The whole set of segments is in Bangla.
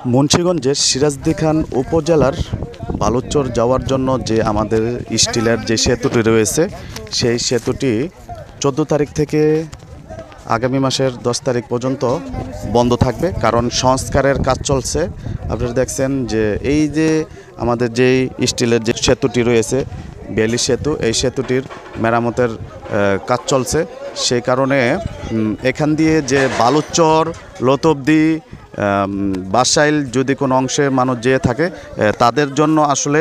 মুন্সিগঞ্জের সিরাজদি খান উপজেলার বালুচর যাওয়ার জন্য যে আমাদের স্টিলের যে সেতুটি রয়েছে সেই সেতুটি 14 তারিখ থেকে আগামী মাসের 10 তারিখ পর্যন্ত বন্ধ থাকবে, কারণ সংস্কারের কাজ চলছে। আপনারা দেখছেন যে এই যে আমাদের যেই স্টিলের যে সেতুটি রয়েছে বেলি সেতু, এই সেতুটির মেরামতের কাজ চলছে। সেই কারণে এখান দিয়ে যে বালুচর লতবদি বাসাইল যদি কোনো অংশে মানুষ যেয়ে থাকে তাদের জন্য আসলে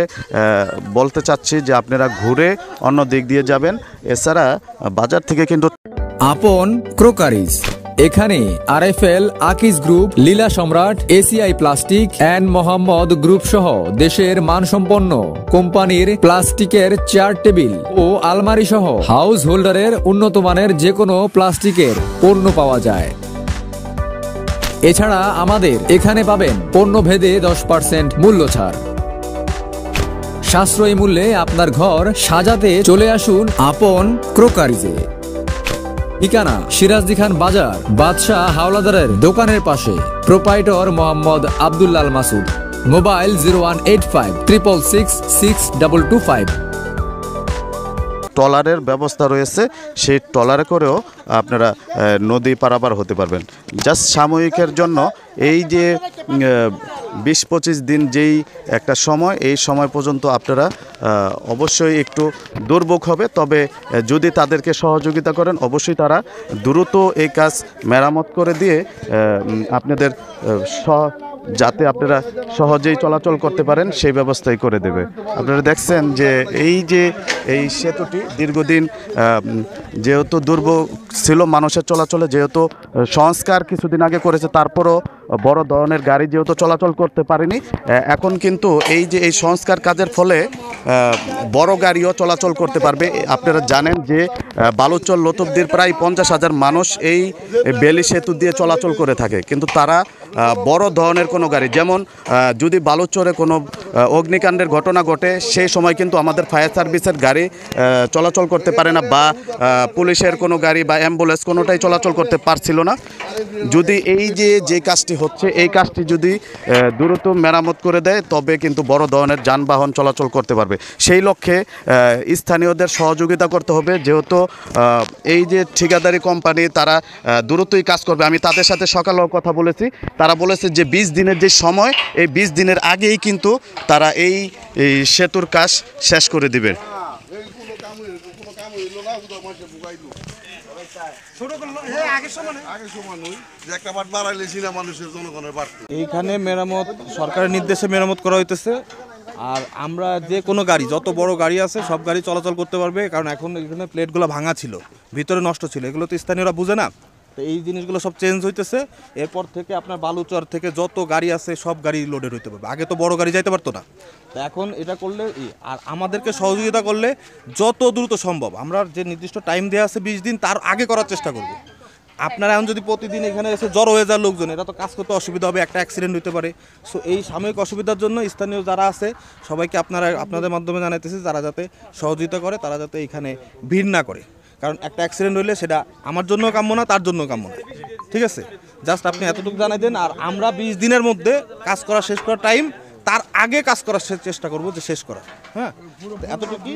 বলতে চাচ্ছি যে আপনারা ঘুরে অন্য দিক দিয়ে যাবেন। এছাড়া বাজার থেকে কিন্তু আপন ক্রোকারিজ, এখানে আরএফএল, আকিজ গ্রুপ, লীলা সম্রাট, ACI plastic and Mohammad group সহ দেশের মানসম্পন্ন কোম্পানির প্লাস্টিকের চেয়ার টেবিল ও আলমারি সহ হাউস হোল্ডারের উন্নত মানের যে কোনো প্লাস্টিকের পণ্য পাওয়া যায়। এছাড়া আমাদের এখানে পাবেন পণ্য ভেদে 10% মূল্য ছাড়। সাশ্রয়ী মূল্যে আপনার ঘর সাজাতে চলে আসুন আপন ক্রোকারিজে। ঠিকানা সিরাজদি খান বাজার, বাদশাহ হাওলাদারের দোকানের পাশে। প্রোপাইটর মোহাম্মদ আব্দুল্লাল মাসুদ। মোবাইল 018566662225। ট্রলারের ব্যবস্থা রয়েছে, সেই ট্রলারে করেও আপনারা নদী পারাপার হতে পারবেন। জাস্ট সাময়িকের জন্য এই যে 20-25 দিন যেই একটা সময়, এই সময় পর্যন্ত আপনারা অবশ্যই একটু দুর্ভোগ হবে। তবে যদি তাদেরকে সহযোগিতা করেন অবশ্যই তারা দ্রুত এই কাজ মেরামত করে দিয়ে আপনাদের যাতে আপনারা সহজেই চলাচল করতে পারেন সেই ব্যবস্থাই করে দেবে। আপনারা দেখছেন যে এই সেতুটি দীর্ঘদিন যেহেতু দুর্ভোগ ছিল মানুষের চলাচলে, যেহেতু সংস্কার কিছুদিন আগে করেছে, তারপরও বড় ধরনের গাড়ি যেহেতু চলাচল করতে পারেনি, এখন কিন্তু এই সংস্কার কাজের ফলে বড় গাড়িও চলাচল করতে পারবে। আপনারা জানেন যে বালুচর লতবদির প্রায় 50,000 মানুষ এই বেলি সেতু দিয়ে চলাচল করে থাকে, কিন্তু তারা বড় ধরনের কোনো গাড়ি, যেমন যদি বালুচরে কোনো অগ্নিকাণ্ডের ঘটনা ঘটে সেই সময় কিন্তু আমাদের ফায়ার সার্ভিসের গাড়ি চলাচল করতে পারে না, বা পুলিশের কোনো গাড়ি বা অ্যাম্বুলেন্স কোনোটাই চলাচল করতে পারছিল না। যদি এই যে কাজটি হচ্ছে এই কাজটি যদি দ্রুত মেরামত করে দেয় তবে কিন্তু বড় ধরনের যানবাহন চলাচল করতে পারবে। সেই লক্ষ্যে স্থানীয়দের সহযোগিতা করতে হবে, যেহেতু এই যে ঠিকাদারি কোম্পানি তারা দ্রুতই কাজ করবে। আমি তাদের সাথে সকালেও কথা বলেছি, তারা বলেছে যে 20 দিনের যে সময়, এই 20 দিনের আগেই কিন্তু তারা এই সেতুর কাজ শেষ করে দিবে। এইখানে মেরামত সরকারের নির্দেশে মেরামত করা হইতেছে। আর আমরা যে কোনো গাড়ি, যত বড় গাড়ি আছে সব গাড়ি চলাচল করতে পারবে, কারণ এখন এখানে প্লেটগুলো ভাঙা ছিল, ভিতরে নষ্ট ছিল, এগুলো তো স্থানীয়রা বুঝে না। তো এই জিনিসগুলো সব চেঞ্জ হইতেছে। এরপর থেকে আপনার বালুচর থেকে যত গাড়ি আছে সব গাড়ি লোডেড হইতে পারবে। আগে তো বড় গাড়ি যাইতে পারতো না, তো এখন এটা করলে আর আমাদেরকে সহযোগিতা করলে যত দ্রুত সম্ভব, আমরা যে নির্দিষ্ট টাইম দেওয়া আছে 20 দিন, তার আগে করার চেষ্টা করব। আপনারা এখন যদি প্রতিদিন এখানে এসে জড়ো হয়ে যায় লোকজন, এটা তো কাজ করতে অসুবিধা হবে, একটা অ্যাক্সিডেন্ট হতে পারে। সো এই সাময়িক অসুবিধার জন্য স্থানীয় যারা আছে সবাইকে আপনাদের মাধ্যমে জানাইতেছি, যারা যাতে সহযোগিতা করে, তারা যাতে এখানে ভিড় না করে, কারণ একটা অ্যাক্সিডেন্ট হইলে সেটা আমার জন্য কাম্য না, তার জন্য কাম্য না। ঠিক আছে, জাস্ট আপনি এতটুকু জানাই দেন। আর আমরা 20 দিনের মধ্যে কাজ করা শেষ করার টাইম, তার আগে কাজ করার চেষ্টা করব যে শেষ করা। হ্যাঁ, এতটুকু।